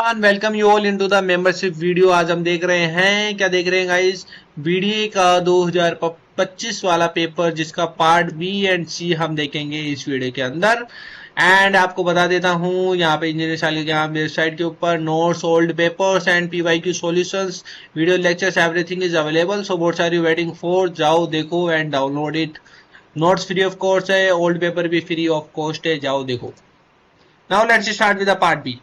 Everyone, welcome you all into the membership video. आज हम देख रहे हैं, क्या देख रहे हैं गाइस, बीडीए का 2025 वाला पेपर जिसका पार्ट बी एंड सी हम देखेंगे इस वीडियो के अंदर। एंड आपको बता देता हूँ, यहाँ पे इंजीनियर साल के यहाँ वेबसाइट के ऊपर notes, old papers and PYQ solutions, video lectures, everything is available. So what are you waiting for? जाओ देखो and download it. Notes free of cost है, ओल्ड पेपर भी फ्री ऑफ कॉस्ट है, जाओ देखो। Now let's start with the part B.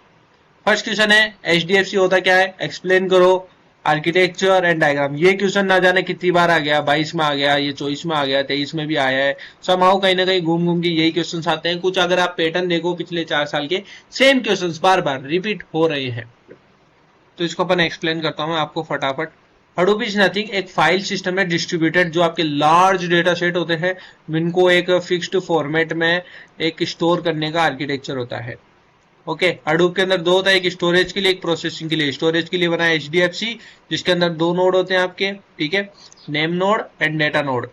First question है HDFC होता क्या है, एक्सप्लेन करो। आर्किटेक्चर एंड डायग्राम, ये क्वेश्चन ना जाने कितनी बार आ गया, 22 में आ गया, ये 24 में आ गया, 23 में भी आया है। समाओ कहीं ना कहीं घूम घूम के यही क्वेश्चन आते हैं कुछ। अगर आप पैटर्न देखो पिछले 4 साल के, सेम क्वेश्चन बार बार रिपीट हो रहे हैं। तो इसको अपन एक्सप्लेन करता हूँ आपको फटाफट। हडूप इज नथिंग, एक फाइल सिस्टम है डिस्ट्रीब्यूटेड, जो आपके लार्ज डेटा सेट होते हैं जिनको एक फिक्स्ड फॉर्मेट में एक स्टोर करने का आर्किटेक्चर होता है। ओके, हडूप के अंदर दो होता है, एक स्टोरेज के लिए, एक प्रोसेसिंग के लिए। स्टोरेज के लिए बना है एचडीएफसी, जिसके अंदर 2 नोड होते हैं आपके, ठीक है, name node and data node.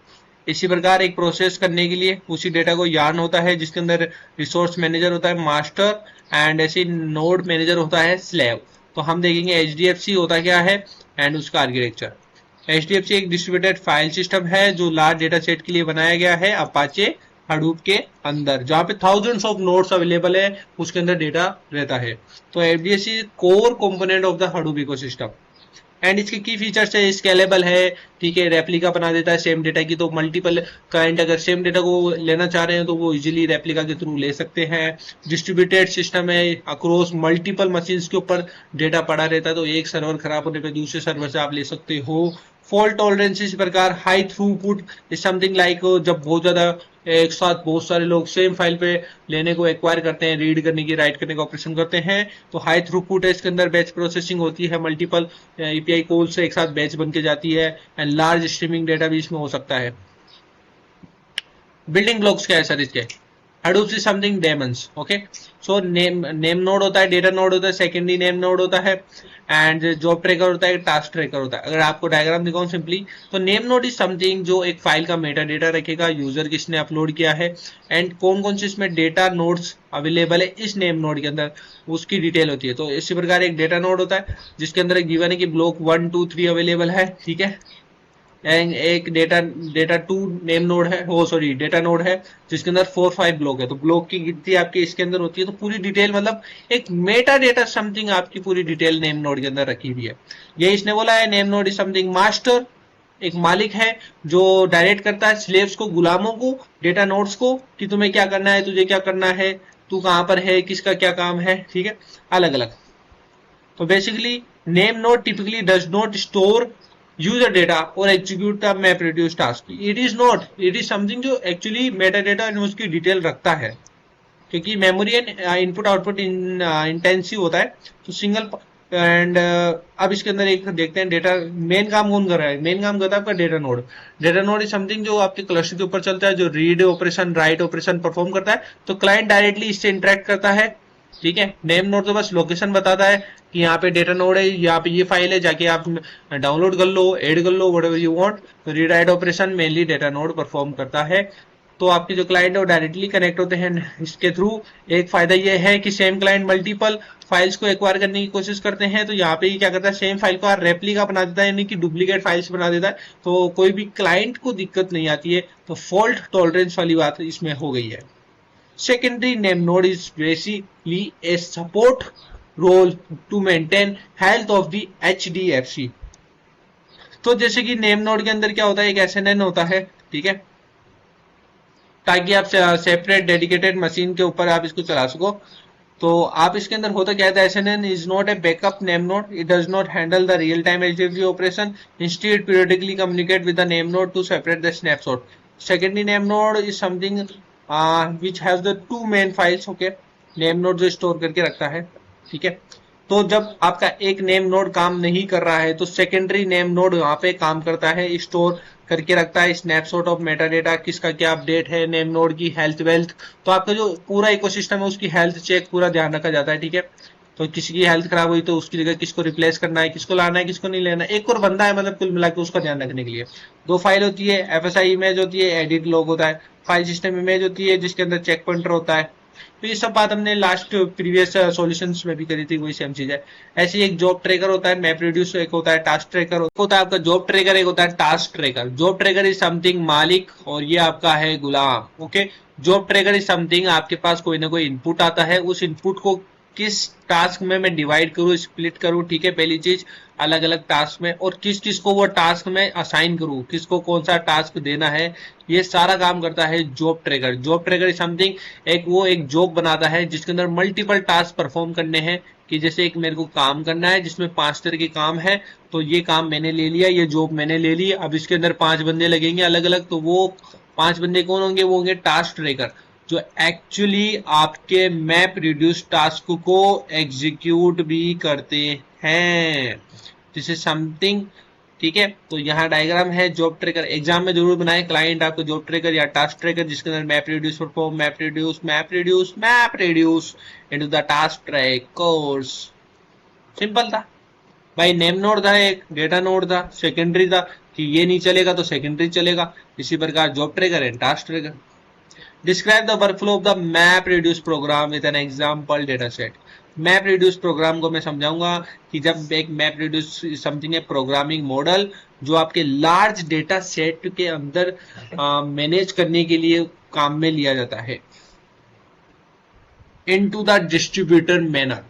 इसी प्रकार एक प्रोसेस करने के लिए उसी डेटा को यार्न होता है, जिसके अंदर रिसोर्स मैनेजर होता है मास्टर, एंड ऐसे नोड मैनेजर होता है स्लेव। तो हम देखेंगे एचडीएफसी होता क्या है एंड उसका आर्किटेक्चर। एचडीएफसी एक डिस्ट्रीब्यूटेड फाइल सिस्टम है जो लार्ज डेटा सेट के लिए बनाया गया है अपाचे हडूप के अंदर, जहां पे थाउजेंड्स ऑफ नोड्स अवेलेबल है, उसके अंदर डेटा रहता है। तो FDAC core component of the Hadoop ecosystem. And इसके की फीचर्स है, स्केलेबल है, ठीक है, रेप्लिका बना देता है सेम डेटा की। तो मल्टीपल क्लाइंट अगर सेम डेटा को लेना चाह रहे हैं तो वो इजीली रेप्लिका के थ्रू ले सकते हैं। डिस्ट्रीब्यूटेड सिस्टम है, अक्रॉस मल्टीपल मशीन्स के ऊपर डेटा पड़ा रहता है, तो एक सर्वर खराब होने पे दूसरे सर्वर से आप ले सकते हो। फॉल्ट टॉलरेंस इस प्रकार, high throughput is something like, जब बहुत ज्यादा एक साथ बहुत सारे लोग सेम फाइल पे लेने को एक्वायर करते हैं, रीड करने की, राइट करने का ऑपरेशन करते हैं, तो हाई थ्रूपुट है इसके अंदर। बैच प्रोसेसिंग होती है, मल्टीपल एपीआई कॉल से एक साथ बैच बन के जाती है, एंड लार्ज स्ट्रीमिंग डेटा भी इसमें हो सकता है। बिल्डिंग ब्लॉक्स क्या है सर इसके? Hadoop is something daemons, okay? So name node होता है, डेटा नोड होता है, सेकेंडरी नेम नोड होता है, एंड जॉब ट्रैकर होता है, टास्क ट्रैकर होता है। अगर आपको डायग्राम दिखाऊं सिंपली, तो नेम नोड इज समथिंग जो एक फाइल का मेटा डेटा रखेगा, यूजर किसने अपलोड किया है, एंड कौन कौन से इसमें डेटा नोड्स अवेलेबल है इस नेम नोड के अंदर, उसकी डिटेल होती है। तो इसी प्रकार एक डेटा नोड होता है जिसके अंदर एक गिवन है कि ब्लॉक 1 2 3 अवेलेबल है, ठीक है। एंड एक डेटा 2 नेम नोड है, वो सॉरी डेटा नोड है जिसके अंदर 4 5 ब्लॉक है। तो ब्लॉक की गिनती आपके इसके अंदर होती है। तो पूरी डिटेल मतलब एक मेटा डेटा समथिंग आपकी पूरी डिटेल नेम नोड के अंदर रखी हुई है। ये इसने बोला है name node is something master, एक मालिक है जो डायरेक्ट करता है स्लेव्स को, गुलामों को, डेटा नोड्स को, कि तुम्हें क्या करना है, तुझे क्या करना है, तू कहां पर है, किसका क्या काम है, ठीक है, अलग अलग। तो basically name node typically does not store user data or execute the map reduce task. It is not, it is something जो actually metadata and उसकी डिटेल रखता है, क्योंकि memory and input output intensive होता है। तो सिंगल एंड अब इसके अंदर एक देखते हैं डेटा मेन काम कौन कर रहा है। मेन काम करता है आपका data node. Data node is something जो आपके क्लस्टर के ऊपर चलता है, जो read operation, write operation perform करता है। तो क्लाइंट डायरेक्टली इससे इंटरेक्ट करता है, ठीक है। नेम नोड तो बस लोकेशन बताता है कि यहाँ पे डेटा नोड है, यहाँ पे ये फाइल है, जाके आप डाउनलोड कर लो, ऐड कर लो, व्हाटएवर यू वांट। तो read write operation mainly data node perform करता है। तो आपके जो क्लाइंट है वो डायरेक्टली कनेक्ट होते हैं इसके थ्रू। एक फायदा ये है कि सेम क्लाइंट मल्टीपल फाइल्स को एक्वायर करने की कोशिश करते हैं। तो यहाँ पे क्या करता है, सेम फाइल को रेप्लिका बना देता है, यानी कि डुप्लीकेट फाइल्स बना देता है। तो कोई भी क्लाइंट को दिक्कत नहीं आती है। तो फॉल्ट टॉलरेंस वाली बात इसमें हो गई है। Secondary name node is basically a support role to maintain health of the HDFC. तो जैसे कि नेम नोड के अंदर क्या होता है, एक SNN होता है, ठीक है, ताकि आप सेपरेट डेडिकेटेड मशीन के ऊपर आप इसको चला सको। तो आप इसके अंदर होता क्या है, SNN is not a backup name node. It does not handle the real time HDFC operation. Instead, periodically communicate with the name node to separate the snapshot. Secondary name node is something which has the 2 main files, okay. Name node जो store करके रखता है, ठीक है। तो जब आपका एक नेम नोड काम नहीं कर रहा है तो सेकेंडरी नेम नोड वहां पे काम करता है, स्टोर करके रखता है स्नैपशॉट ऑफ मेटा डेटा, किसका क्या अपडेट है, नेम नोड की हेल्थ वेल्थ। तो आपका जो पूरा इकोसिस्टम है उसकी हेल्थ चेक पूरा ध्यान रखा जाता है, ठीक है। तो किसी की हेल्थ खराब हुई तो उसकी जगह किसको रिप्लेस करना है, किसको लाना है, किसको नहीं लेना, एक और बंदा है मतलब कुल मिला के उसका ध्यान रखने के लिए। 2 फाइल होती है, एफएसआई इमेज होती है, एडिट लॉग होता है। फाइल सिस्टम इमेज होती है जिसके अंदर चेक पॉइंटर होता है, तो ये सब बात हमने लास्ट प्रीवियस सॉल्यूशंस में भी करी थी, वही सेम चीज है। ऐसे ही एक जॉब ट्रैकर होता है, मैप रिड्यूस एक होता है, टास्क ट्रैकर होता है आपका जॉब ट्रैकर, एक होता है task tracker. Job tracker is something मालिक और ये आपका है गुलाम। Okay, job tracker is something आपके पास कोई ना कोई इनपुट आता है, उस इनपुट को किस टास्क में मैं डिवाइड करूं, स्प्लिट करूं, ठीक है, पहली चीज अलग अलग टास्क में, और किस किस को वो टास्क में असाइन करूं, किसको कौन सा टास्क देना है, ये सारा काम करता है job tracker. Job tracker is something एक जॉब बनाता है जिसके अंदर मल्टीपल टास्क परफॉर्म करने हैं, कि जैसे एक मेरे को काम करना है जिसमें 5 तरह के काम है, तो ये काम मैंने ले लिया, ये जॉब मैंने ले ली, अब इसके अंदर 5 बंदे लगेंगे अलग अलग, तो वो 5 बंदे कौन होंगे, वो होंगे टास्क ट्रैकर, जो एक्चुअली आपके मैप रिड्यूस टास्क को एग्जीक्यूट भी करते हैं। दिस इज समथिंग, ठीक है। तो यहाँ डायग्राम है जॉब ट्रैकर, एग्जाम में जरूर बनाए, क्लाइंट आपको जॉब ट्रैकर या टास्क ट्रैकर जिसके अंदर map reduce perform, map reduce into the task trackers. Simple था भाई। नेम नोड था, एक डेटा नोड था, सेकेंडरी था कि ये नहीं चलेगा तो सेकेंडरी चलेगा। इसी प्रकार job tracker and task tracker. Describe the workflow of the map reduce program with an example data set. Map reduce program को मैं समझाऊंगा कि जब एक मैप रिड्यूस समथिंग है प्रोग्रामिंग मॉडल जो आपके लार्ज डेटा सेट के अंदर मैनेज करने के लिए काम में लिया जाता है इनटू द डिस्ट्रीब्यूटर मैनर।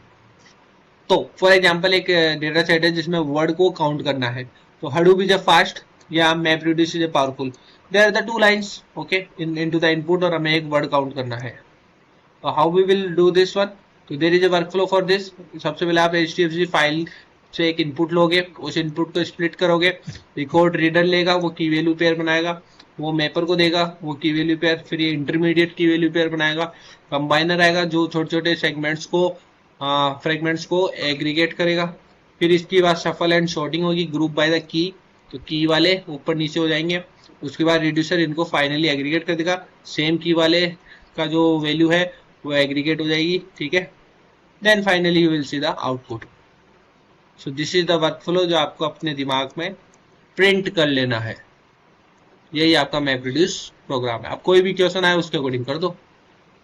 तो फॉर एग्जांपल एक डेटा सेट है जिसमें वर्ड को काउंट करना है, तो हडूप इज अ फास्ट या map reduce is a powerful. There are the two lines, okay, into the input, और हमें एक वर्ड काउंट करना है। तो how we will do this one, तो there is a workflow for this. सबसे पहले आप HDFC फाइल से एक इनपुट लोगे, उस इनपुट को स्प्लिट करोगे, रिकॉर्ड रीडर लेगा, वो की वैल्यू पेयर बनाएगा, वो मैपर को देगा, वो की वैल्यू पेयर, फिर ये इंटरमीडिएट की वैल्यू पेयर बनाएगा, कंबाइनर आएगा जो छोटे छोटे सेगमेंट्स को फ्रेगमेंट्स को एग्रीगेट करेगा, फिर इसकी बाद शफल एंड शॉर्टिंग होगी ग्रुप बाय द की, तो की वाले ऊपर नीचे हो जाएंगे, उसके बाद रिड्यूसर इनको फाइनली एग्रीगेट कर देगा, सेम की वाले का जो वैल्यू है वो एग्रीगेट हो जाएगी, ठीक है। Then finally you will see the output. So this is the workflow जो आपको अपने दिमाग में प्रिंट कर लेना है। यही आपका मैप रिड्यूस प्रोग्राम है। अब कोई भी क्वेश्चन आए उसके अकॉर्डिंग कर दो।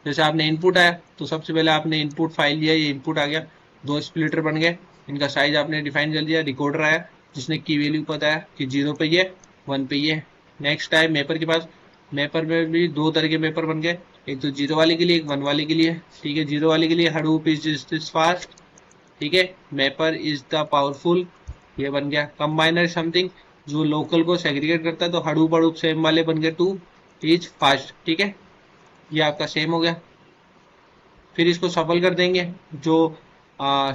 जैसे आपने इनपुट आया तो सबसे पहले आपने इनपुट फाइल लिया, ये इनपुट आ गया, 2 स्प्लिटर बन गए, इनका साइज आपने डिफाइन कर दिया, रिकॉर्डर आया जिसने की वैल्यू बताया कि 0 पे ये 1 पे ये। नेक्स्ट आए मैपर के पास, मैपर में भी 2 तरह के मैपर बन गए, एक तो 0 वाले के लिए, एक 1 वाले के लिए, ठीक है। 0 वाले के लिए हडूप इज फास्ट, ठीक है, मैपर इज द पावरफुल, ये बन गया। कंबाइनर समथिंग जो लोकल को सेग्रीगेट करता है, तो हडूप हडूप सेम वाले बन गए, 2 इज फास्ट, ठीक है, ये आपका सेम हो गया। फिर इसको सफल कर देंगे, जो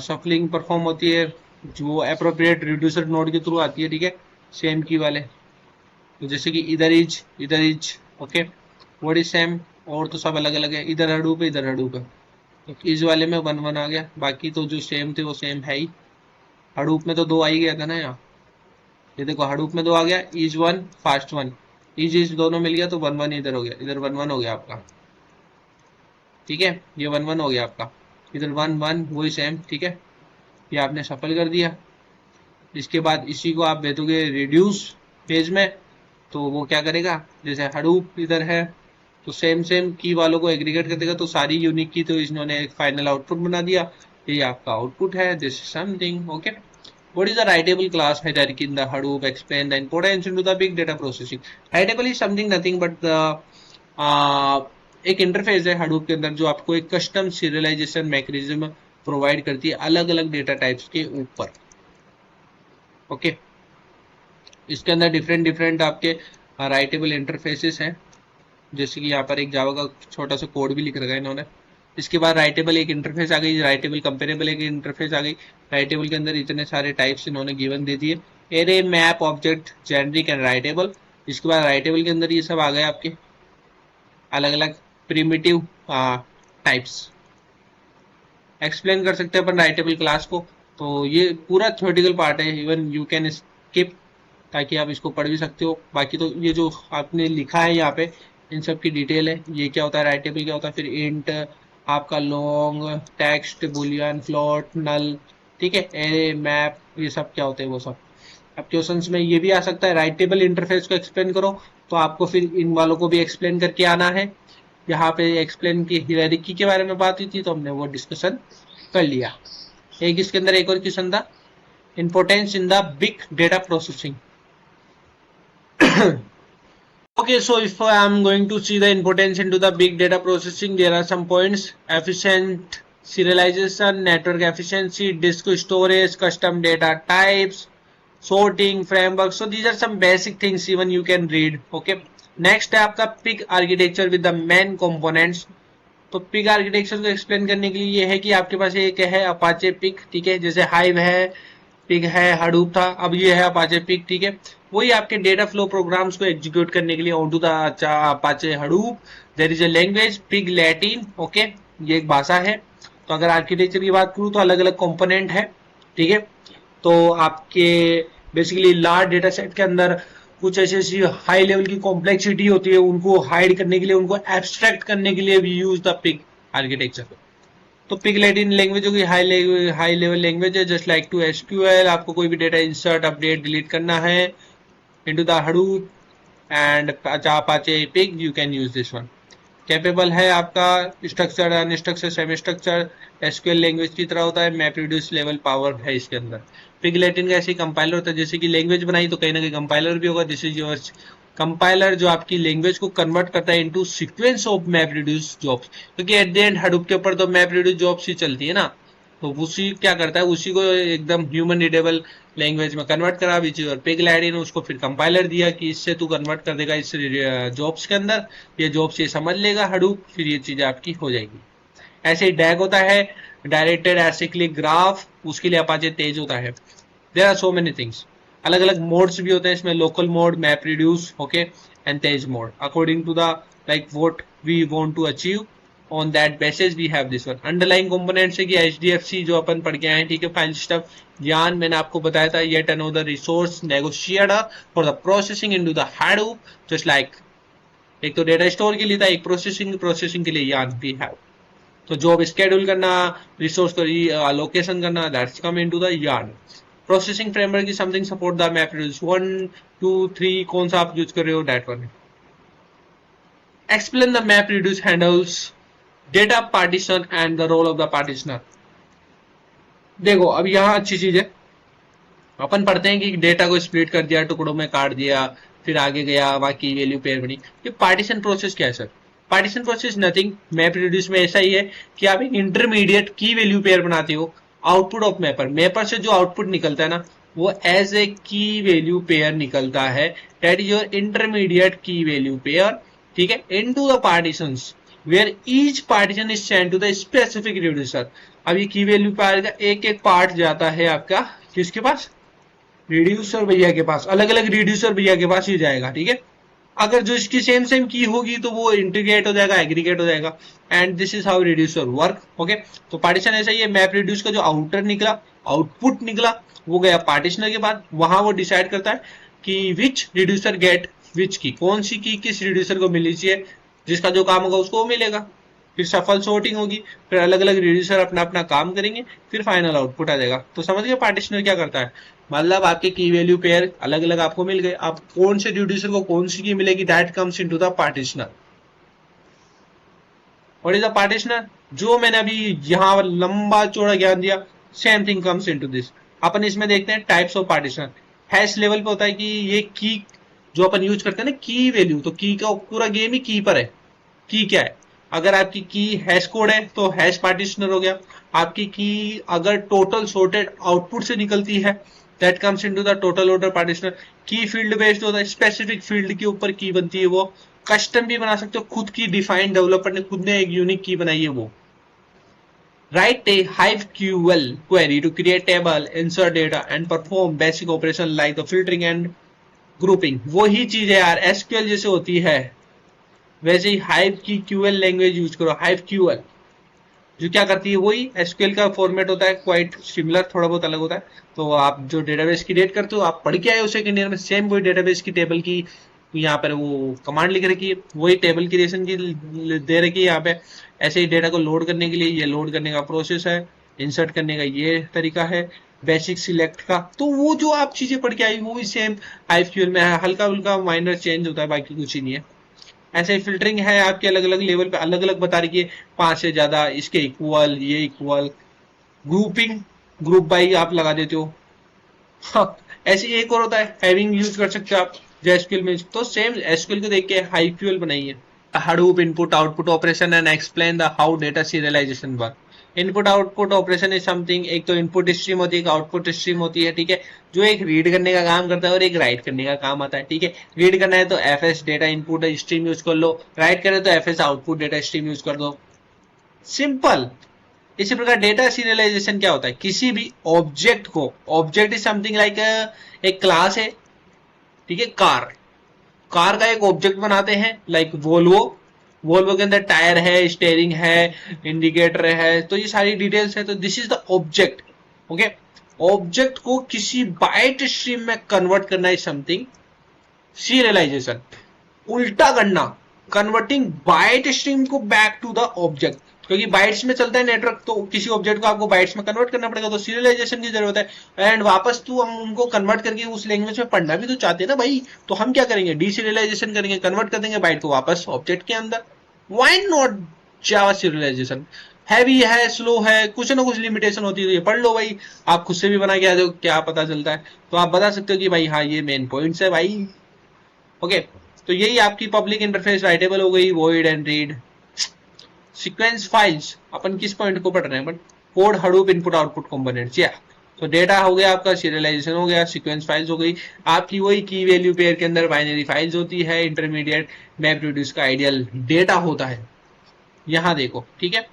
सफलिंग परफॉर्म होती है जो अप्रोप्रिएट रिड्यूसर नोड के थ्रू आती है, ठीक है, सेम की वाले, तो जैसे कि इधर is, okay, word is same, और तो सब अलग अलग है, इधर हडूप है इधर हडूप है, तो इस वाले में 1 1 आ गया, बाकी तो जो सेम थे वो सेम है ही। हडूप में तो 2 आ ही गया था ना यहाँ, ये देखो हडूप में 2 आ गया, इज 1 फास्ट 1, इज दोनों मिल गया तो 1 1 इधर हो गया, इधर 1 1 हो गया आपका, ठीक है, ये 1 1 हो गया आपका, इधर 1 1 वही सेम, ठीक है, ये आपने सफल कर दिया। इसके बाद इसी को आप भेजोगे रिड्यूस पेज में, तो वो क्या करेगा, जैसे हडूप इधर है तो सेम की वालों को एग्रीगेट कर देगा, तो सारी यूनिक की तो इन्होंने एक फाइनल आउटपुट बना दिया, ये आपका आउटपुट है, this something, okay. What is the writable class hierarchy in the Hadoop? Explain the importance into the big data processing. Writable is something nothing but the एक इंटरफेस है हडूप के अंदर जो आपको एक कस्टम सीरियलाइजेशन मैकेनिज्म प्रोवाइड करती है अलग अलग डेटा टाइप्स के ऊपर, ओके। इसके अंदर डिफरेंट आपके राइटेबल इंटरफेसेस हैं, जैसे कि यहाँ पर एक जावा का छोटा सा कोड भी लिख रखा है इन्होंने। इसके बाद राइटेबल एक इंटरफेस आ गई, राइटेबल कंपेरेबल एक इंटरफेस आ गई। राइटेबल के अंदर इतने सारे टाइप्स इन्होंने गिवन दे दिए, array, map, object, generic and writable. इसके बाद राइटेबल के अंदर ये सब आ गए आपके अलग अलग प्रिमिटिव टाइप्स। एक्सप्लेन कर सकते हैं अपन राइटेबल क्लास को, तो ये पूरा थ्योरेटिकल पार्ट है, इवन यू कैन स्किप, ताकि आप इसको पढ़ भी सकते हो। बाकी तो ये जो आपने लिखा है यहाँ पे इन सब की डिटेल है, ये क्या होता है राइटेबल क्या होता है, फिर इंट, आपका लॉन्ग, टेक्स्ट, बुलियन, फ्लोट, नल, ठीक है, एरे, मैप, ये सब क्या होते हैं वो सब। अब क्वेश्चंस में ये भी आ सकता है राइटेबल इंटरफेस को एक्सप्लेन करो, तो आपको फिर इन वालों को भी एक्सप्लेन करके आना है, यहाँ पे एक्सप्लेन की हायरार्की के बारे में बात हुई थी, तो हमने वो डिस्कशन कर लिया। एक इसके अंदर एक और क्वेश्चन था, importance in the big data processing. Okay, so if I am going to see the importance into the big data processing, there are some points: efficient serialization, network efficiency, disk storage, custom data types, sorting framework. So these are some basic things even you can read. Okay, next है आपका pig architecture with the main components. तो pig architecture को explain करने के लिए ये है कि आपके पास एक है अपाचे पिग, ठीक है, जैसे हाइव है, पिग है, हडूप था, अब ये है अपाचे पिग, ठीक है। वही आपके डेटा फ्लो प्रोग्राम्स को एग्जीक्यूट करने के लिए on to the Apache Hadoop there is a language Pig Latin. Okay, ये एक भाषा है। तो अगर आर्किटेक्चर की बात करूं तो अलग अलग कंपोनेंट है, ठीक है। तो आपके बेसिकली लार्ज डेटा सेट के अंदर कुछ ऐसी ऐसी हाई लेवल की कॉम्प्लेक्सिटी होती है, उनको हाइड करने के लिए, उनको एब्स्ट्रैक्ट करने के लिए we use the Pig architecture. तो पिग लैटिन लैंग्वेज होगी हाई लेवल लैंग्वेज है, जस्ट लाइक टू एसक्यूएल। आपको कोई भी डेटा इंसर्ट अपडेट डिलीट करना है into the Hadoop and Apache Pig, you can use this one. Capable है आपका structure, unstructure, semi structure, SQL language की तरह होता है। मैप रिड्यूस लेवल पावर है इसके अंदर। पिग लैटिन का ऐसे कंपाइलर होता है, जैसे कि लैंग्वेज बनाई तो कहीं ना कहीं कंपाइलर भी होगा। दिस इज योर कंपाइलर जो आपकी लैंग्वेज को कन्वर्ट करता है into sequence of map reduce jobs, क्योंकि एट द एंड हडूप के ऊपर तो मैप रिड्यूस जॉब्स ही चलती है ना। तो उसी क्या करता है, उसी को एकदम ह्यूमन रीडेबल लैंग्वेज में कन्वर्ट करा, विच और पिग लैटिन, उसको फिर कंपाइलर दिया कि इससे तू कन्वर्ट कर देगा इस जॉब्स के अंदर, ये जॉब्स ये समझ लेगा हडूप, फिर ये चीजें आपकी हो जाएगी। ऐसे ही डैग होता है, डायरेक्टेड एसिक्लिक ग्राफ, उसके लिए अपाचे तेज होता है। There are so many things. अलग अलग मोड्स भी होते हैं इसमें, local mode, map reduce, okay, and Tez mode, according to the like what we want to achieve. On that basis we have this one. Underlying components है कि HDFC जो अपन पढ़ के आए हैं, ठीक है, फाइल सिस्टम ज्ञान मैंने आपको बताया था, yet another resource negotiator for the processing into the Hadoop, just like एक तो डेटा स्टोर के लिए था, एक प्रोसेसिंग के लिए यान भी है। तो जॉब स्केड्यूल करना, रिसोर्स को लोकेशन करना, that's come into the yarn. Processing framework is something support the map reduce 1 2 3, कौन सा आप यूज कर रहे हो, that one. Explain the map reduce handles data partition and the role of the partitioner. देखो अब यहाँ अच्छी चीज है, अपन पढ़ते हैं कि डेटा को स्प्लिट कर दिया, टुकड़ों में काट दिया, फिर आगे गया, वहां की वैल्यू पेयर बनी। ये पार्टीशन प्रोसेस क्या है sir? Partition process nothing, map reduce में ऐसा ही है कि आप एक इंटरमीडिएट की वैल्यू पेयर बनाते हो आउटपुट ऑफ मैपर। मैपर से जो आउटपुट निकलता है ना, वो एज ए की वैल्यू पेयर निकलता है, that is your intermediate key value pair, ठीक है, into the partitions where each partition is send to the specific reducer. अब ये की वैल्यू पेयर का एक एक पार्ट जाता है आपका किसके पास, रिड्यूसर भैया के पास, अलग अलग रिड्यूसर भैया के पास ही जाएगा, ठीक है। अगर जो इसकी सेम सेम की होगी तो वो इंटीग्रेट हो जाएगा, एग्रीगेट हो जाएगा, and this is how reducer work. Okay, तो पार्टीशन ऐसा ही है, मैप रिड्यूस का जो आउटर निकला, आउटपुट निकला, वो गया पार्टीशनर के बाद, वहां वो डिसाइड करता है कि विच रिड्यूसर गेट विच की, कौन सी की किस रिड्यूसर को मिलनी चाहिए, जिसका जो काम होगा उसको वो मिलेगा। फिर सफल सॉर्टिंग होगी, फिर अलग अलग रिड्यूसर अपना अपना काम करेंगे, फिर फाइनल आउटपुट आ जाएगा। तो समझ गए पार्टीशनर क्या करता है, मतलब आपके की वैल्यू पेयर अलग अलग आपको मिल गए, आप कौन से रिड्यूसर को कौन सी की मिलेगी, that comes into the partitioner. What is the partitioner? जो मैंने अभी यहाँ लंबा चौड़ा ज्ञान दिया, same thing comes into this. अपन इसमें देखते हैं types of partitioner. Hash level पे होता है कि ये की जो अपन यूज करते हैं ना, की वैल्यू, तो की का पूरा गेम ही की पर है। की क्या है, अगर आपकी की हैश कोड है तो हैश पार्टीशनर हो गया। आपकी की अगर टोटल सॉर्टेड आउटपुट से निकलती है, that comes into the total order partitioner. Key field based होता है, स्पेसिफिक फील्ड के ऊपर की बनती है, वो कस्टम भी बना सकते हो, खुद की डिफाइंड डेवलपर ने खुद ने एक यूनिक की बनाई है वो। Write a HiveQL query to create table, insert data and perform basic operation like the filtering and grouping। वही चीज है यार, SQL जैसे होती है वैसे ही हाइव की QL लैंग्वेज यूज करो। हाइव QL जो क्या करती है, वही SQL का फॉर्मेट होता है, क्वाइट सिमिलर, थोड़ा बहुत अलग होता है। तो आप जो डेटाबेस क्रिएट करते हो, आप पढ़ के आए हो सेकंड ईयर में, सेम वही डेटाबेस की टेबल की यहाँ पर वो कमांड लिख रखी है, वही टेबल क्रिएशन की दे रखी है यहाँ पे। ऐसे ही डेटा को लोड करने के लिए ये लोड करने का प्रोसेस है, इंसर्ट करने का ये तरीका है, बेसिक सिलेक्ट का। तो वो जो आप चीजें पढ़ के आई वो भी सेम HiveQL में है, हल्का हल्का माइनर चेंज होता है, बाकी कुछ ही नहीं है। ऐसे फिल्टरिंग है आपके अलग अलग लेवल पे, अलग अलग बता रही है 5 से ज्यादा, इसके इक्वल, ये इक्वल, ग्रुपिंग, ग्रुप बाई आप लगा देते हो। हाँ, ऐसे एक और होता है हैविंग, यूज कर सकते हो आप जो एसक्यूएल में। तो सेम एसक्यूएल को देख के हाईक्यूएल बनाई है। Hadoop input output operation and explain the how data serialization work. Input output operation is something, एक तो इनपुट स्ट्रीम होती है, एक आउटपुट स्ट्रीम होती है, ठीक है, जो एक रीड करने का काम करता है और एक राइट करने का काम आता है, ठीक है। रीड करना है तो FS data input stream use कर लो, राइट करना है तो FS output data stream use कर दो, सिंपल। इसी प्रकार डेटा सीरियलाइजेशन क्या होता है, किसी भी ऑब्जेक्ट को, ऑब्जेक्ट इज समथिंग लाइक एक क्लास है, ठीक है, कार, कार का एक ऑब्जेक्ट बनाते हैं लाइक वोल्वो, वोल्वो के अंदर टायर है, स्टेयरिंग है, इंडिकेटर है, तो ये सारी डिटेल्स है, तो this is the object, okay. Object को किसी बाइट स्ट्रीम में कन्वर्ट करना इज समथिंग सीरियलाइजेशन, उल्टा करना, कन्वर्टिंग बाइट स्ट्रीम को बैक टू द ऑब्जेक्ट, क्योंकि बाइट्स में चलता है नेटवर्क, तो किसी ऑब्जेक्ट को आपको बाइट्स में कन्वर्ट करना पड़ेगा, तो सीरियलाइजेशन की जरूरत है। एंड वापस तो हम उनको कन्वर्ट करके उस लैंग्वेज में पढ़ना भी तो चाहते हैं ना भाई, तो हम क्या करेंगे, डीसीरियलाइजेशन करेंगे, कन्वर्ट कर देंगे बाइट को वापस ऑब्जेक्ट के अंदर। Why not Java serialisation? Heavy है, स्लो है, कुछ ना कुछ लिमिटेशन होती है, तो ये पढ़ लो भाई, आप खुद से भी बना के आ जाओ, क्या पता चलता है, तो आप बता सकते हो कि भाई हाँ ये मेन पॉइंट्स है भाई, ओके। तो यही आपकी पब्लिक इंटरफेस राइटेबल हो गई, void and read. Sequence files अपन किस पॉइंट को पढ़ रहे हैं, but code Hadoop input output components, या तो डेटा हो गया आपका, सीरियलाइजेशन हो गया, सीक्वेंस फाइल्स हो गई आपकी, वही की वैल्यू पेयर के अंदर बाइनरी फाइल्स होती है, इंटरमीडिएट मैप रिड्यूस का आइडियल डेटा होता है। यहाँ देखो, ठीक है,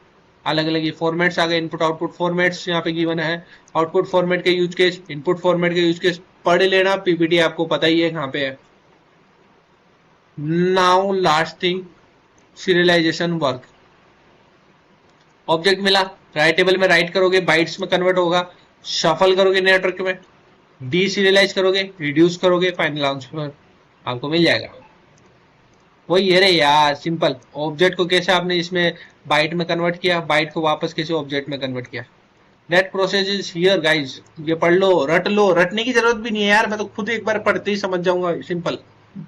अलग अलग ये फॉर्मेट्स आ गए, इनपुट आउटपुट फॉर्मेट्स यहाँ पे गिवन है, आउटपुट फॉर्मेट के यूज केस, इनपुट फॉर्मेट के यूज केस पढ़ लेना, पीपीटी आपको पता ही है कहाँ पे है। Now last thing, serialisation work, object मिला, राइट टेबल में राइट करोगे, बाइट्स में कन्वर्ट होगा, शफल करोगे नेटवर्क में, डी सीरियलाइज करोगे, रिड्यूस करोगे, फाइनल आंसर आपको मिल जाएगा। वही ये रे यार, सिंपल। ऑब्जेक्ट को कैसे आपने इसमें बाइट में कन्वर्ट किया, बाइट को वापस कैसे ऑब्जेक्ट में कन्वर्ट किया, that process is here guys. ये पढ़ लो, रट लो, रटने की जरूरत भी नहीं है यार, मैं तो खुद एक बार पढ़ते ही समझ जाऊंगा, सिंपल।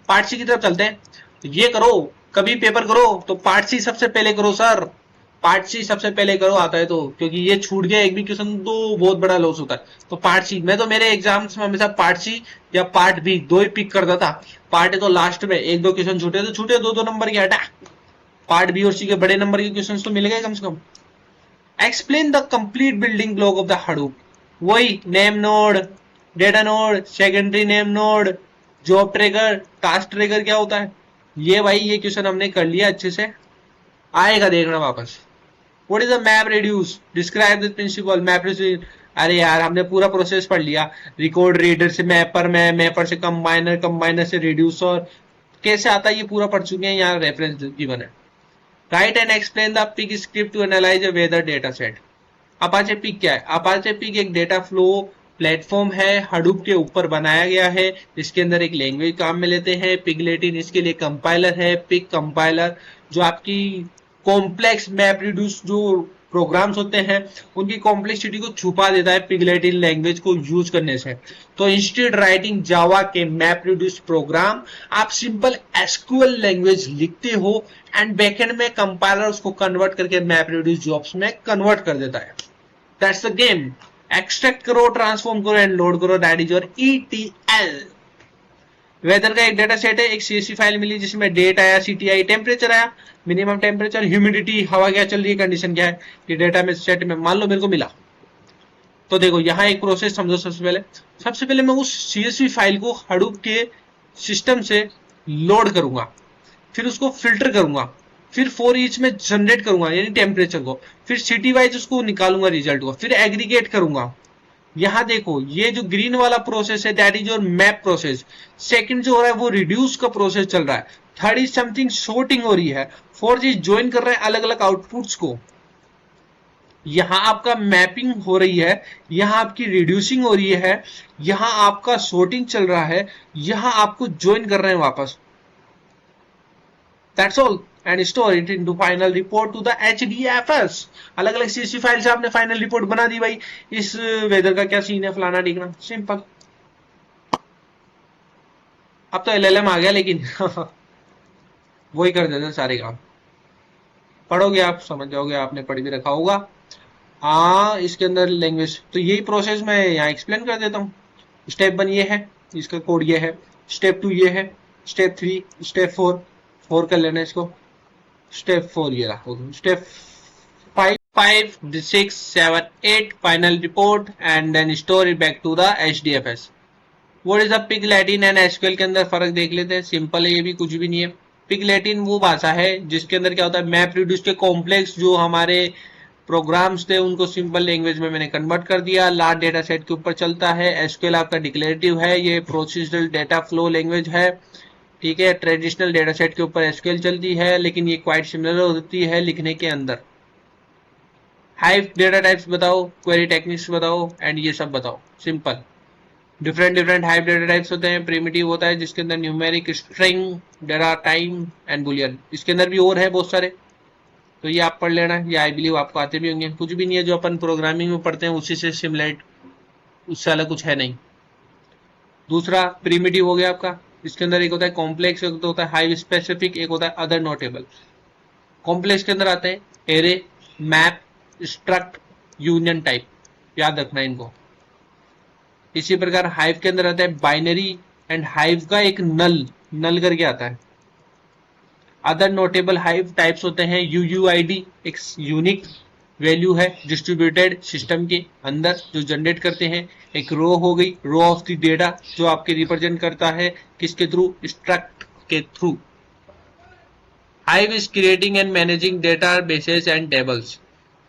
पार्ट सी की तरफ चलते हैं, तो ये करो, कभी पेपर करो तो पार्ट सी सबसे पहले करो सर, पार्ट सी सबसे पहले करो, आता है तो, क्योंकि ये छूट गया एक भी क्वेश्चन तो बहुत बड़ा लॉस होता है। तो पार्ट सी, मैं तो मेरे एग्जाम्स में हमेशा पार्ट सी या पार्ट बी दो ही पिक करता था। पार्ट ए तो लास्ट में एक दो क्वेश्चन छूटे तो छूटे, दो दो नंबर के हटा, पार्ट बी और सी के बड़े नंबर के क्वेश्चन तो मिल गए कम से कम। Explain the complete building block of the Hadoop, वही name node, data node, secondary name node, job trigger, task trigger क्या होता है, ये भाई ये क्वेश्चन हमने कर लिया अच्छे से, आएगा देखना वापस। What is a map reduce, describe the principle map reduce, अरे यार हमने पूरा प्रोसेस पढ़ लिया, रिकॉर्ड रीडर से मैपर में, मैपर से कंबाइनर, कंबाइनर से रिड्यूस, और कैसे आता है ये पूरा पढ़ चुके हैं, यहाँ रेफरेंस गिवन है। Write and explain the Pig script to analyse a weather data set. Apache Pig क्या है, अपाचे पिग एक डेटा फ्लो प्लेटफॉर्म है, हडूप के ऊपर बनाया गया है, इसके अंदर एक लैंग्वेज काम में लेते हैं, पिगलेटिन इसके लिए कंपाइलर है, पिग कंपाइलर जो आपकी कॉम्प्लेक्स मैप रिड्यूस जो प्रोग्राम्स होते हैं उनकी कॉम्प्लेक्सिटी को छुपा देता है पिगलेटिन लैंग्वेज को यूज करने से। तो इंस्टेड राइटिंग जावा के मैप रिड्यूस प्रोग्राम, आप सिंपल एसक्यूएल लैंग्वेज लिखते हो एंड बैकएंड में कंपाइलर उसको कन्वर्ट करके मैप रिड्यूस जॉब्स में कन्वर्ट कर देता है। That's the game. एक्सट्रैक्ट करो, ट्रांसफॉर्म करो एंड लोड करो, that is your ETL. Weather का एक डेटा सेट है, एक सीएसवी फाइल मिली जिसमें डेट आया, सिटी आई, टेम्परेचर आया, मिनिमम टेम्परेचर, ह्यूमिडिटी, हवा क्या चल रही है, कंडीशन क्या है, ये डेटा में सेट में मान लो मेरे को मिला। तो देखो यहाँ एक प्रोसेस समझो, सबसे पहले मैं उस सीएसवी फाइल को हडूप के सिस्टम से लोड करूंगा, फिर उसको फिल्टर करूंगा, फिर फॉर ईच में जनरेट करूंगा यानी टेम्परेचर को, फिर सिटी वाइज उसको निकालूंगा रिजल्ट को, फिर एग्रीगेट करूंगा। यहां देखो ये जो ग्रीन वाला प्रोसेस है that is your map process, second जो हो रहा है वो रिड्यूस का प्रोसेस चल रहा है, थर्ड इज समथिंग सॉर्टिंग हो रही है, फोर्थ इज ज्वाइन कर रहे हैं अलग अलग आउटपुट्स को। यहां आपका मैपिंग हो रही है, यहां आपकी रिड्यूसिंग हो रही है, यहां आपका सॉर्टिंग चल रहा है, यहां आपको ज्वाइन कर रहे हैं वापस। That's all and store it into final report to the HDFS। अलग अलग CSV फाइल से आपने फाइनल रिपोर्ट बना दी भाई, इस वेदर का क्या सीन है, फलाना ढिकना, सिंपल। अब तो LLM आ गया लेकिन वही कर देते हैं सारे काम। पढ़ोगे आप समझ जाओगे, आपने पढ़ भी रखा होगा। हाँ, इसके अंदर लैंग्वेज तो यही प्रोसेस मैं यहाँ एक्सप्लेन कर देता हूँ। स्टेप 1 ये है, इसका कोड ये है। स्टेप 2 ये है। स्टेप 3, स्टेप 4, 4 कर लेना इसको। स्टेप 4 ये रहा। Step 5, 6, 7, 8 final report and then store it back to the HDFS। What is the Pig Latin and SQL के अंदर फर्क देख लेते हैं। सिंपल है, ये भी कुछ भी नहीं है। पिग लैटिन वो भाषा है जिसके अंदर क्या होता है, मैप रिड्यूस के कॉम्प्लेक्स जो हमारे प्रोग्राम्स थे उनको सिंपल लैंग्वेज में मैंने कन्वर्ट कर दिया, लार्ज डेटा सेट के ऊपर चलता है। एसक्यूएल आपका डिक्लेरेटिव है, ये प्रोसीजरल डेटा फ्लो लैंग्वेज है, ठीक है। ट्रेडिशनल डेटा सेट के ऊपर एसक्यूएल चलती है, लेकिन ये क्वाइट सिमिलर होती है लिखने के अंदर। हाइव डेटा टाइप्स बताओ, क्वेरी टेक्निक्स बताओ एंड ये सब बताओ, simple. Different hive data types होते हैं। प्रिमिटिव होता है जिसके अंदर numeric, string, data time and Boolean. इसके अंदर भी और है बहुत सारे, तो ये आप पढ़ लेना। ये आई बिलीव आपको आते भी होंगे। कुछ भी नहीं है, जो अपन प्रोग्रामिंग में पढ़ते हैं उसी से सिमिलर, उससे अलग कुछ है नहीं। दूसरा प्रिमिटिव हो गया आपका। इसके अंदर एक होता है कॉम्प्लेक्स, एक होता है हाइव स्पेसिफिक, एक होता है अदर नोटेबल। कॉम्प्लेक्स के अंदर आते हैं array, map, struct, union type, याद रखना इनको। इसी प्रकार हाइव के अंदर आता है बाइनरी एंड हाइव का एक नल करके आता है। अदर नोटेबल हाइव टाइप्स होते हैं यूयूआईडी, एक यूनिक वैल्यू है डिस्ट्रीब्यूटेड सिस्टम के अंदर जो जनरेट करते हैं। एक रो हो गई, रो ऑफ द डेटा, जो आपके रिप्रेजेंट करता है किसके थ्रू, स्ट्रक्ट के through. Hive is creating and managing data bases and tables.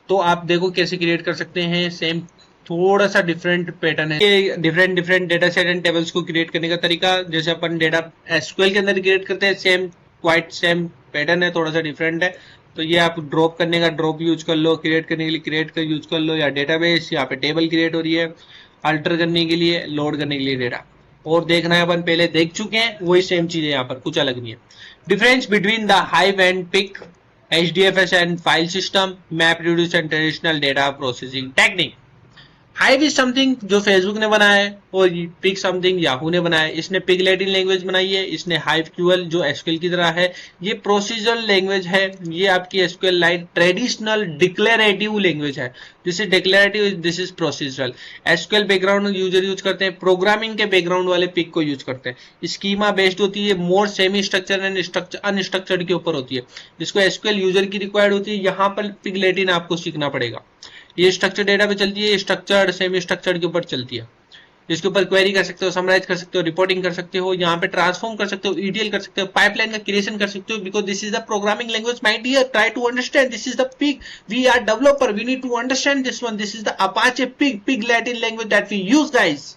तो आप देखो कैसे क्रिएट कर सकते हैं, सेम थोड़ा सा डिफरेंट पैटर्न है। Different data set and tables को क्रिएट करने का तरीका, जैसे अपन डेटा एसक्यूएल के अंदर क्रिएट करते हैं, सेम क्वाइट सेम पैटर्न है, थोड़ा सा डिफरेंट है। तो ये आप ड्रॉप करने का ड्रॉप यूज कर लो, क्रिएट करने के लिए क्रिएट कर यूज कर लो, या डेटाबेस, यहाँ पे टेबल क्रिएट हो रही है, अल्टर करने के लिए, लोड करने के लिए डेटा। और देखना है अपन पहले देख चुके हैं, वही सेम चीज है यहाँ पर, कुछ अलग नहीं है। Difference between the hive and pig, HDFS and file system, map reduce and traditional data processing technique। Hive is something जो फेसबुक ने बनाया है, और पिग समथिंग याहू ने बनाया है। इसने पिग लैटिन लैंग्वेज बनाई है, इसने हाइव क्यूएल जो एसक्यूएल की तरह है। ये प्रोसीजरल लैंग्वेज है, ये आपकी SQL line traditional declarative language है। This is declarative, this is procedural. SQL background user use करते हैं, प्रोग्रामिंग के बैकग्राउंड वाले पिग को यूज करते हैं। स्कीमा बेस्ड होती है, मोर सेमी स्ट्रक्चर एंड अनस्ट्रक्चर्ड के ऊपर होती है, जिसको एसक्यूएल यूजर की रिक्वायर्ड होती है। यहाँ पर पिग लैटिन आपको सीखना पड़ेगा। ये स्ट्रक्चर डेटा पे चलती है, स्ट्रक्चर्ड सेमी स्ट्रक्चर्ड के ऊपर चलती है। इसके ऊपर क्वेरी कर सकते हो, समराइज कर सकते हो, रिपोर्टिंग कर सकते हो, यहाँ पे ट्रांसफॉर्म कर सकते हो, ईटीएल कर सकते हो, पाइपलाइन का क्रिएशन कर सकते हो। Because this is the programming language my dear, try to understand, this is the Pig, we are developer, we need to understand this one. This is the Apache Pig Latin language that we use guys,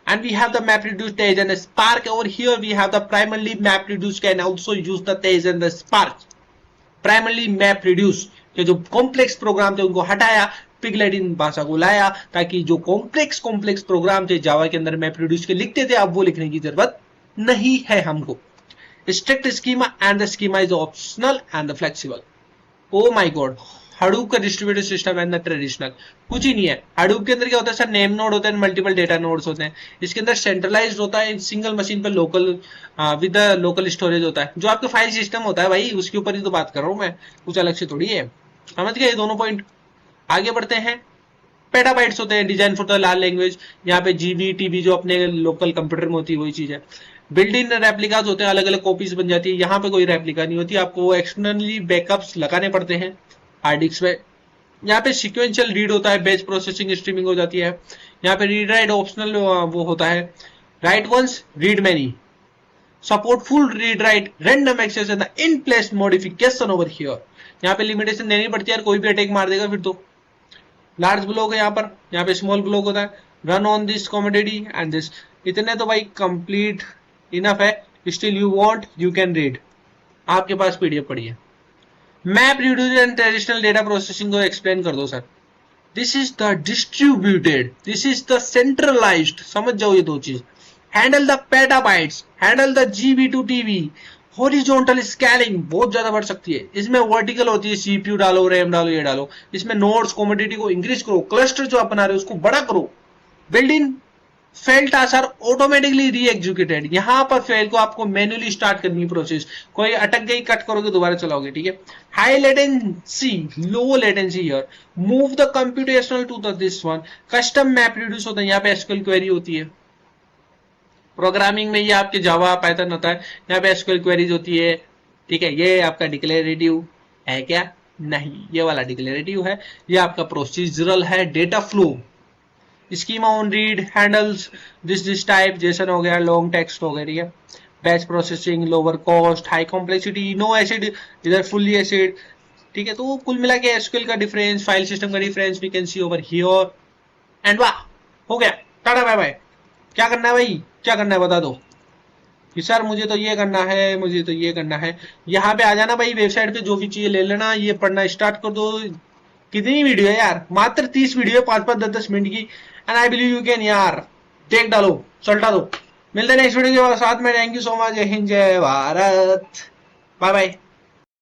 and we have the MapReduce, Tej and Spark. Over here we have the primarily MapReduce can also use the Tej and the Spark। Primarily map reduce के जो complex programme थे उनको हटाया, pig Latin भाषा को लाया, ताकि जो कॉम्प्लेक्स प्रोग्राम थे जावा के अंदर मैप रिड्यूस के लिखते थे, अब वो लिखने की जरूरत नहीं है हमको। Strict schema and the schema is optional and the flexible. Oh my god, Hadoop का distributed system and the traditional कुछ ही नहीं है। हडूप के अंदर क्या होता है सर, नेम नोड होते हैं, मल्टीपल डेटा नोड्स होते हैं। इसके अंदर सेंट्रलाइज्ड होता है, सिंगल मशीन पर लोकल विद लोकल स्टोरेज होता है। जो आपका फाइल सिस्टम होता है भाई, उसके ऊपर ही तो बात कर रहा हूं मैं, कुछ अलग से थोड़ी है। समझ गए ये दोनों पॉइंट। आगे बढ़ते हैं। पेटाबाइट्स होते हैं, design for the large language. यहाँ पे जीबी टीबी जो अपने लोकल कंप्यूटर में होती है वही चीज है। बिल्ड इन रेप्लिकास होते हैं, अलग अलग कॉपीज बन जाती है। यहाँ पे कोई रेप्लिका नहीं होती, आपको एक्सटर्नली बैकअप्स लगाने पड़ते हैं हार्ड डिस्क पे। यहाँ पे सिक्वेंशियल रीड होता है, बेच प्रोसेसिंग स्ट्रीमिंग हो जाती है। यहाँ पे रीड राइट ऑप्शनल वो होता है, write once read many, support full read write, random access and in place modification over here. यहाँ पे लिमिटेशन देनी पड़ती है यार, कोई भी अटैक मार देगा फिर तो। लार्ज ब्लॉक है यहाँ पे स्मॉल ब्लॉक होता है। Run on this commodity and this, इतने तो भाई कंप्लीट इनफ है। Still you want you can read, आपके पास पीडीएफ पड़ी है। Map reduce and traditional data processing को एक्सप्लेन कर दो sir. This is the distributed, this is the centralised, समझ जाओ ये दो चीज। Handle the petabytes, handle the GB to TB. Horizontal scaling बहुत ज्यादा बढ़ सकती है, इसमें वर्टिकल होती है, सीपीयू डालो, रैम डालो, ये डालो। इसमें नोड्स कमोडिटी को इंक्रीज करो, क्लस्टर जो आप बना रहे हो उसको बड़ा करो। Build in fail task are automatically re executed. यहां पर फेल को आपको मैन्युअली स्टार्ट करनी है प्रोसेस, कोई अटक गई कट करोगे दोबारा चलाओगे, ठीक है। High latency, low latency here, move the computational to the this one, custom map reduce होता है, यहाँ पे एसक्यूएल क्वेरी होती है। प्रोग्रामिंग में ये आपके जावा पाइथन होता है, यहाँ पे एसक्यूएल क्वेरीज होती है, ठीक है। ये आपका डिक्लेरेटिव है क्या? नहीं, ये वाला डिक्लेरेटिव है। ये आपका प्रोसीजरल है, data flow, schema on read handles this type, JSON हो गया, लॉन्ग टेक्स्ट हो गया, ठीक है। Batch processing, lower cost, high complexity, no acid, इधर फुल्ली एसिड, ठीक है। तो कुल मिला के एसक्यूएल का डिफरेंस, फाइल सिस्टम का difference we can see over here. And वाह, हो गया, टाटा बाय बाय। क्या करना है भाई, क्या करना है बता दो कि सर मुझे तो ये करना है, मुझे तो ये करना है। यहाँ पे आ जाना भाई, वेबसाइट पे जो भी चाहिए ले लेना, ये पढ़ना स्टार्ट कर दो। कितनी वीडियो है यार, मात्र 30 वीडियो है, 5-5 10-10 मिनट की। And I believe you can यार, देख डालो, सल्टा दो। मिलते हैं नेक्स्ट वीडियो के साथ में। थैंक यू सो मच, जय हिंद, जय भारत, बाय बाय।